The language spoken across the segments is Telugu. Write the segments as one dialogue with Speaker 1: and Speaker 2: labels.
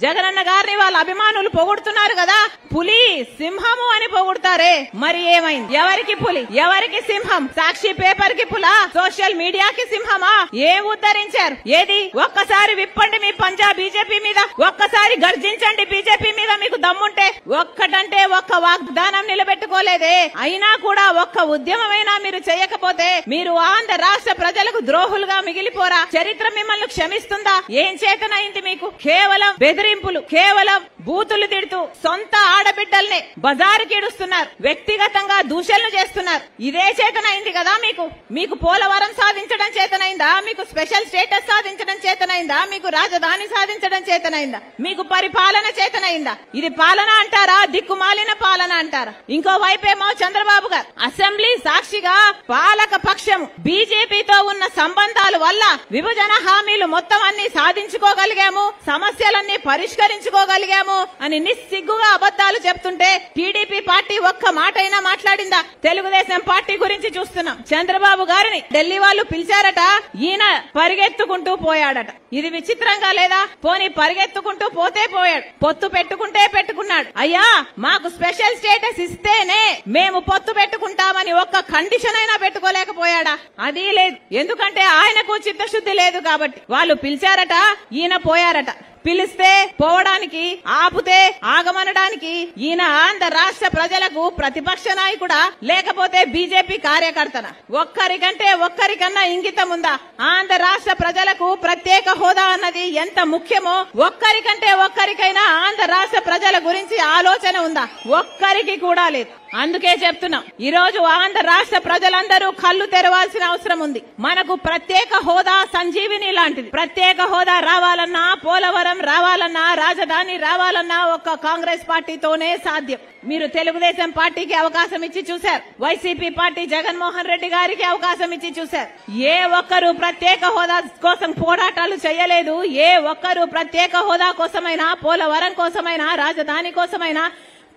Speaker 1: జగనన్న గారిని వాళ్ళ అభిమానులు పొగుడుతున్నారు కదా, పులి సింహము అని పొగుడుతారే, మరి ఏమైంది? ఎవరికి పులి, ఎవరికి సింహం? సాక్షి పేపర్ కి పులా, సోషల్ మీడియాకి సింహమా? ఏం ఉద్ధరించారు? ఏది? ఒక్కసారి విప్పండి మీ పంజా బీజేపీ మీద, ఒక్కసారి గర్జించండి బీజేపీ మీద మీకు దమ్ముంటే. ఒక్కటంటే ఒక్క వాగ్దానం నిలబెట్టుకోలేదే, అయినా కూడా ఒక్క ఉద్యమమైనా మీరు చేయకపోతే మీరు ఆంధ్ర రాష్ట్ర ప్రజలకు ద్రోహులుగా మిగిలిపోరా? చరిత్ర మిమ్మల్ని క్షమిస్తుందా? ఏం చేతనైంది మీకు? కేవలం బెదిరింపులు, కేవలం బూతులు తిడుతూ సొంత ఆడబిడ్డల్ని బజారుకి ఇడుస్తున్నారు, వ్యక్తిగతంగా దూషణలు చేస్తున్నారు. ఇదే చేతనైంది కదా మీకు? మీకు పోలవరం సాధించడం చేతనైందా? మీకు స్పెషల్ స్టేటస్ సాధించడం చేతనైందా? మీకు రాజధాని సాధించడం చేతనైందా? మీకు పరిపాలన చేతనైందా? ఇది పాలన అంటారా? దిక్కుమాలిన పాలన అంటారా? ఇంకో వైపేమో చంద్రబాబు గారు అసెంబ్లీ సాక్షిగా పాలక పక్షం బీజేపీతో ఉన్న సంబంధాల వల్ల విభజన హామీలు మొత్తం అన్ని సాధించుకోగలిగాము, సమస్యలన్నీ పరిష్కరించుకోగలిగాము అని నిస్సిగ్గుగా అబద్దాలు చెప్తుంటే టీడీపీ పార్టీ ఒక్క మాటైనా మాట్లాడిందా? తెలుగుదేశం పార్టీ గురించి చూస్తున్నాం. చంద్రబాబు గారిని ఢిల్లీ వాళ్ళు పిలిచారట, ఈయన పరిగెత్తుకుంటూ పోయాడట. ఇది విచిత్రంగా లేదా? పోనీ పరిగెత్తుకుంటూ పోతే పోయాడు, పొత్తు పెట్టుకుంటే పెట్టుకున్నాడు. అయ్యా మాకు స్పెషల్ స్టేటస్ ఇస్తేనే మేము పొత్తు పెట్టుకుంటామని ఒక్క కండిషన్ అయినా పెట్టుకోలేకపోయాడా? అది లేదు. ఎందుకంటే ఆయనకు చిత్తశుద్ధి లేదు కాబట్టి. వాళ్ళు పిలిచారట, ఈయన పోయారట. పిలిస్తే పోవడానికి, ఆపుతే ఆగమనడానికి ఈయన ఆంధ్ర రాష్ట్ర ప్రజలకు ప్రతిపక్ష నాయకుడా లేకపోతే బీజేపీ కార్యకర్తనా? ఒక్కరికంటే ఒక్కరికన్నా ఇంగితం ఉందా? ఆంధ్ర రాష్ట్ర ప్రజలకు ప్రత్యేక హోదా అన్నది ఎంత ముఖ్యమో ఒక్కరికంటే ఒక్కరికైనా ఆంధ్ర రాష్ట్ర ప్రజల గురించి ఆలోచన ఉందా? ఒక్కరికి కూడా లేదు. అందుకే చెప్తున్నాం, ఈ రోజు ఆంధ్ర రాష్ట్ర ప్రజలందరూ కళ్ళు తెరవాల్సిన అవసరం ఉంది. మనకు ప్రత్యేక హోదా సంజీవిని లాంటిది. ప్రత్యేక హోదా రావాలన్నా, పోలవరం రావాలన్నా, రాజధాని రావాలన్నా ఒక్క కాంగ్రెస్ పార్టీతోనే సాధ్యం. మీరు తెలుగుదేశం పార్టీకి అవకాశం ఇచ్చి చూశారు, వైసీపీ పార్టీ జగన్మోహన్ రెడ్డి గారికి అవకాశం ఇచ్చి చూశారు. ఏ ఒక్కరు ప్రత్యేక హోదా కోసం పోరాటాలు చేయలేదు. ఏ ఒక్కరు ప్రత్యేక హోదా కోసమైనా, పోలవరం కోసమైనా, రాజధాని కోసమైనా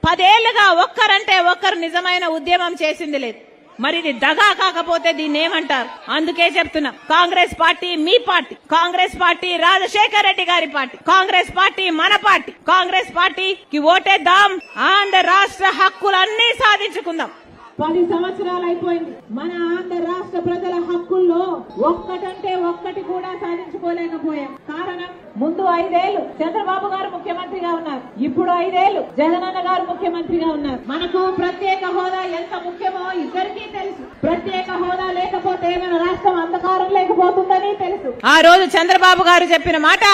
Speaker 1: 10 ఏళ్లుగా ఒక్కరంటే ఒక్కరు నిజమైన ఉద్యమం చేసింది లేదు. మరి ఇది దగా కాకపోతే దీన్ని ఏమంటారు? అందుకే చెప్తున్నా, కాంగ్రెస్ పార్టీ మీ పార్టీ, కాంగ్రెస్ పార్టీ రాజశేఖర్ రెడ్డి గారి పార్టీ, కాంగ్రెస్ పార్టీ మన పార్టీ. కాంగ్రెస్ పార్టీకి ఓటేద్దాం, ఆంధ్ర రాష్ట్ర హక్కులన్నీ సాధించుకుందాం. 10 సంవత్సరాలు అయిపోయింది. మన ఆంధ్ర రాష్ట్ర ప్రజల హక్కుల్లో ఒక్కటంటే ఒక్కటి కూడా సాధించుకోలేకపోయాం. కారణం, ముందు 5 ఏళ్లు చంద్రబాబు గారు ముఖ్యమంత్రిగా ఉన్నారు, ఇప్పుడు 5 ఏళ్లు జగనన్న గారు ముఖ్యమంత్రిగా ఉన్నారు. మనకు ప్రత్యేక హోదా ఎంత ముఖ్యమో ఇద్దరికీ తెలుసు. ప్రత్యేక హోదా లేకపోతే మన రాష్ట్రం అంధకారం లేకపోతుందని తెలుసు. ఆ రోజు చంద్రబాబు గారు చెప్పిన మాట,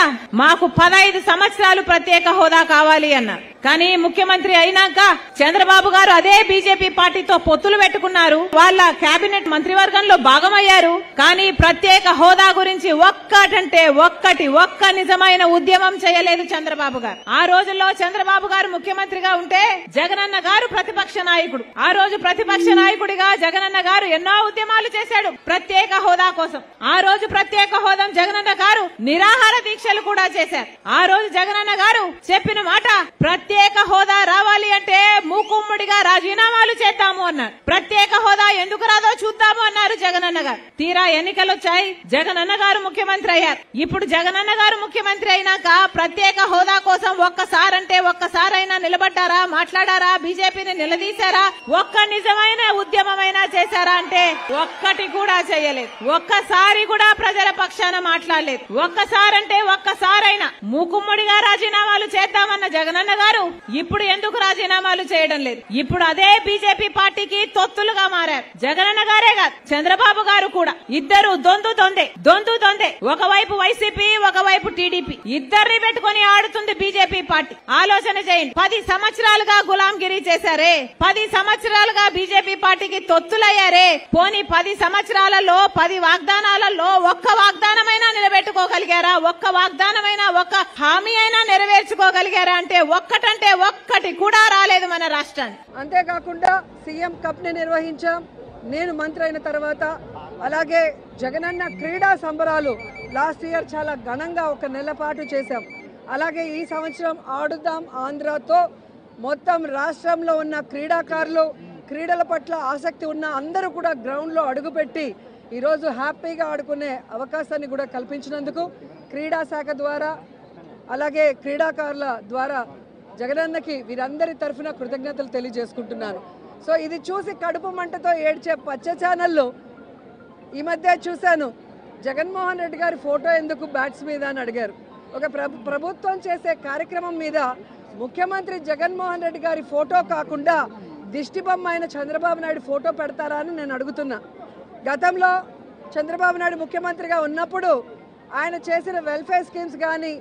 Speaker 1: మాకు 15 సంవత్సరాలు ప్రత్యేక హోదా కావాలి అన్నారు. కానీ ముఖ్యమంత్రి అయినాక చంద్రబాబు గారు అదే బీజేపీ పార్టీతో పొత్తులు పెట్టుకున్నారు, వాళ్ళ కేబినెట్ మంత్రివర్గంలో భాగమయ్యారు. కానీ ప్రత్యేక హోదా గురించి ఒక్కటంటే ఒక్క నిజమైన ఉద్యమం చేయలేదు చంద్రబాబు గారు. ఆ రోజుల్లో చంద్రబాబు గారు ముఖ్యమంత్రిగా ఉంటే జగనన్న గారు ప్రతిపక్ష నాయకుడు. ఆ రోజు ప్రతిపక్ష నాయకుడిగా జగనన్న గారు ఎన్నో ఉద్యమాలు చేశాడు ప్రత్యేక హోదా కోసం. ఆ రోజు ప్రత్యేక హోదా జగనన్న గారు నిరాహార దీక్షలు కూడా చేశారు. ఆ రోజు జగనన్న గారు చెప్పిన మాట, ప్రత్యేక హోదా రావాలి అంటే మూకుమ్మడిగా రాజీనామాలు చేద్దాము అన్నారు. ప్రత్యేక హోదా ఎందుకు రాదో చూద్దాము అన్నారు జగనన్న గారు. తీరా ఎన్నికలు వచ్చాయి, జగనన్న గారు ముఖ్యమంత్రి అయ్యారు. ఇప్పుడు జగనన్న గారు ముఖ్యమంత్రి అయినాక ప్రత్యేక హోదా కోసం ఒక్కసారంటే ఒక్కసారైనా నిలబడ్డారా, మాట్లాడారా, బీజేపీని నిలదీశారా, ఒక్క నిజమైన ఉద్యమమైనా చేశారా అంటే ఒక్కటి కూడా చేయలేదు. ఒక్కసారి కూడా ప్రజల పక్షాన మాట్లాడలేదు. ఒక్కసారంటే ఒక్కసారైనా మూకుమ్మడిగా రాజీనామాలు చేద్దామన్న జగనన్న గారు ఇప్పుడు ఎందుకు రాజీనామాలు చేయడం లేదు? ఇప్పుడు అదే బీజేపీ పార్టీకి తొత్తులుగా మారారు. జగనన్న గారే కాదు, చంద్రబాబు గారు కూడా. ఇద్దరు దొందు దొందే. ఒకవైపు వైసీపీ, ఒకవైపు టీడీపీ, ఇద్దరిని పెట్టుకుని ఆడుతుంది బీజేపీ పార్టీ. ఆలోచన చేయండి. 10 సంవత్సరాలుగా గులాంగిరి చేశారే, 10 సంవత్సరాలుగా బీజేపీ పార్టీకి తొత్తులయ్యారే. పోనీ 10 సంవత్సరాలలో 10 వాగ్దానాలలో ఒక్క వాగ్దానమైనా నిలబెట్టుకోగలిగారా? ఒక్క వాగ్దానమైనా, ఒక్క హామీ అయినా నెరవేర్చుకోగలిగారా అంటే ఒక్కటంటే ఒక్కటి కూడా రాలేదు మన రాష్ట్రానికి.
Speaker 2: అంతేకాకుండా సీఎం కప్ ని నిర్వహించాం నేను మంత్రి అయిన తర్వాత. అలాగే జగనన్న క్రీడా సంబరాలు లాస్ట్ ఇయర్ చాలా ఘనంగా 1 నెల పాటు చేశాం. అలాగే ఈ సంవత్సరం ఆడుదాం ఆంధ్రతో మొత్తం రాష్ట్రంలో ఉన్న క్రీడాకారులు, క్రీడల పట్ల ఆసక్తి ఉన్న అందరూ కూడా గ్రౌండ్లో అడుగుపెట్టి ఈరోజు హ్యాపీగా ఆడుకునే అవకాశాన్ని కూడా కల్పించినందుకు క్రీడా శాఖ ద్వారా అలాగే క్రీడాకారుల ద్వారా జగనన్నకి వీరందరి తరఫున కృతజ్ఞతలు తెలియజేసుకుంటున్నాను. సో ఇది చూసి కడుపు మంటతో ఏడ్చే పచ్చ ఛానళ్ళు ఈ మధ్య చూశాను, జగన్మోహన్ రెడ్డి గారి ఫోటో ఎందుకు బ్యాట్స్ మీద అని అడిగారు. ఒక ప్రభుత్వం చేసే కార్యక్రమం మీద ముఖ్యమంత్రి జగన్మోహన్ రెడ్డి గారి ఫోటో కాకుండా దిష్టిబొమ్మ అయిన చంద్రబాబు నాయుడు ఫోటో పెడతారా అని నేను అడుగుతున్నా. గతంలో చంద్రబాబు నాయుడు ముఖ్యమంత్రిగా ఉన్నప్పుడు ఆయన చేసిన వెల్ఫేర్ స్కీమ్స్ కానీ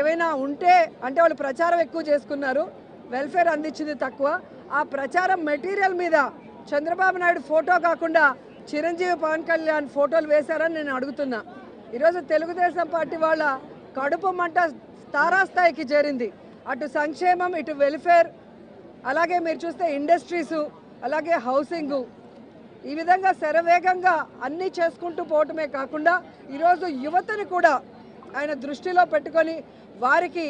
Speaker 2: ఏవైనా ఉంటే అంటే వాళ్ళు ప్రచారం ఎక్కువ చేసుకున్నారు, వెల్ఫేర్ అందించింది తక్కువ. ఆ ప్రచారం మెటీరియల్ మీద చంద్రబాబు నాయుడు ఫోటో కాకుండా చిరంజీవి పవన్ కళ్యాణ్ ఫోటోలు వేశారని నేను అడుగుతున్నా. ఈరోజు తెలుగుదేశం పార్టీ వాళ్ళ కడుపు మంట తారాస్థాయికి చేరింది. అటు సంక్షేమం, ఇటు వెల్ఫేర్, అలాగే మీరు చూస్తే ఇండస్ట్రీసు, అలాగే హౌసింగు, ఈ విధంగా శరవేగంగా అన్నీ చేసుకుంటూ పోవటమే కాకుండా ఈరోజు యువతని కూడా ఆయన దృష్టిలో పెట్టుకొని వారికి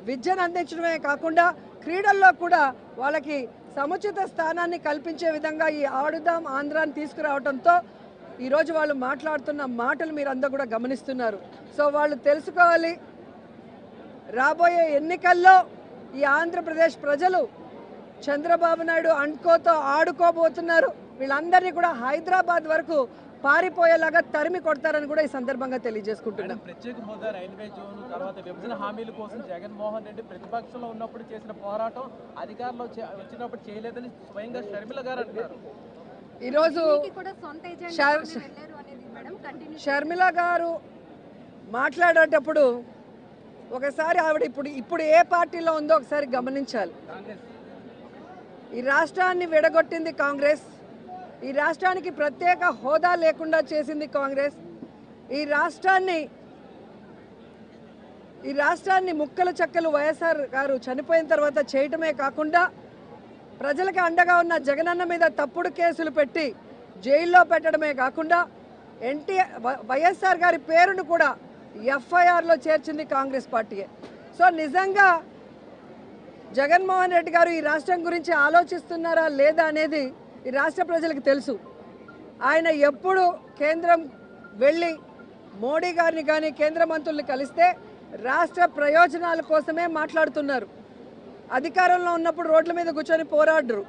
Speaker 2: విద్యను అందించడమే కాకుండా క్రీడల్లో కూడా వాళ్ళకి సముచిత స్థానాన్ని కల్పించే విధంగా ఈ ఆడుదాం ఆంధ్రాని తీసుకురావడంతో ఈరోజు వాళ్ళు మాట్లాడుతున్న మాటలు మీరు అందరూ కూడా గమనిస్తున్నారు. సో వాళ్ళు తెలుసుకోవాలి, రాబోయే ఎన్నికల్లో ఈ ఆంధ్రప్రదేశ్ ప్రజలు చంద్రబాబు నాయుడు అండ్కోతో ఆడుకోబోతున్నారు. వీళ్ళందరినీ కూడా హైదరాబాద్ వరకు పారిపోయేలాగా తరిమి కొడతారని కూడా ఈ సందర్భంగా తెలియజేసుకుంటున్నాం.
Speaker 3: ప్రత్యేక హోదా, రైల్వే జోన్, తర్వాత విభజన హామీల కోసం జగన్మోహన్ రెడ్డి ప్రతిపక్షంలో ఉన్నప్పుడు చేసిన పోరాటం అధికారంలో వచ్చినప్పుడు చేయలేదని స్వయంగా షర్మిల గారు అంటున్నారు.
Speaker 2: ఈరోజు షర్మిల గారు మాట్లాడేటప్పుడు ఒకసారి ఆవిడ ఇప్పుడు ఏ పార్టీలో ఉందో ఒకసారి గమనించాలి. ఈ రాష్ట్రాన్ని విడగొట్టింది కాంగ్రెస్, ఈ రాష్ట్రానికి ప్రత్యేక హోదా లేకుండా చేసింది కాంగ్రెస్, ఈ రాష్ట్రాన్ని ముక్కలు చెక్కలు వైఎస్ఆర్ గారు చనిపోయిన తర్వాత చేయటమే కాకుండా ప్రజలకు అండగా ఉన్న జగనన్న మీద తప్పుడు కేసులు పెట్టి జైల్లో పెట్టడమే కాకుండా వైఎస్ఆర్ గారి పేరును కూడా ఎఫ్ఐఆర్లో చేర్చింది కాంగ్రెస్ పార్టీయే. సో నిజంగా జగన్మోహన్ రెడ్డి గారు ఈ రాష్ట్రం గురించి ఆలోచిస్తున్నారా లేదా అనేది ఈ రాష్ట్ర ప్రజలకు తెలుసు. ఆయన ఎప్పుడు కేంద్రం వెళ్ళి మోడీ గారిని కానీ కేంద్ర మంత్రుల్ని కలిస్తే రాష్ట్ర ప్రయోజనాల కోసమే మాట్లాడుతున్నారు. అధికారంలో ఉన్నప్పుడు రోడ్ల మీద కూర్చొని పోరాడరు,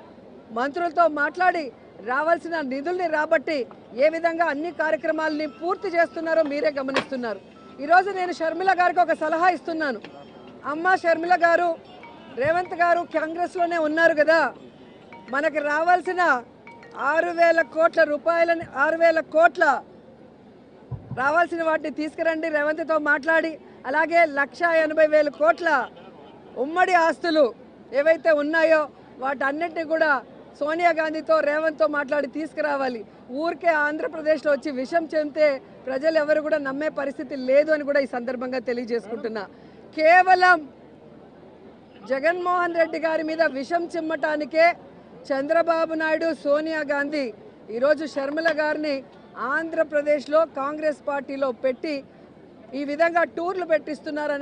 Speaker 2: మంత్రులతో మాట్లాడి రావాల్సిన నిధుల్ని రాబట్టి ఏ విధంగా అన్ని కార్యక్రమాలని పూర్తి చేస్తున్నారో మీరే గమనిస్తున్నారు. ఈరోజు నేను షర్మిల గారికి ఒక సలహా ఇస్తున్నాను. అమ్మ షర్మిల గారు, రేవంత్ గారు కాంగ్రెస్లోనే ఉన్నారు కదా, మనకి రావాల్సిన 6,000 కోట్ల రూపాయలని 6,000 కోట్ల రావాల్సిన వాటిని తీసుకురండి రేవంత్తో మాట్లాడి. అలాగే 1,80,000 కోట్ల ఉమ్మడి ఆస్తులు ఏవైతే ఉన్నాయో వాటన్నిటిని కూడా సోనియా గాంధీతో రేవంత్తో మాట్లాడి తీసుకురావాలి. ఊరికే ఆంధ్రప్రదేశ్లో వచ్చి విషం చెందితే ప్రజలు ఎవరు కూడా నమ్మే పరిస్థితి లేదు అని కూడా ఈ సందర్భంగా తెలియజేసుకుంటున్నా. కేవలం జగన్మోహన్ రెడ్డి గారి మీద విషం చిమ్మటానికే చంద్రబాబు నాయుడు, సోనియా గాంధీ ఈరోజు షర్మిల గారిని ఆంధ్రప్రదేశ్లో కాంగ్రెస్ పార్టీలో పెట్టి ఈ విధంగా టూర్లు పెట్టిస్తున్నారని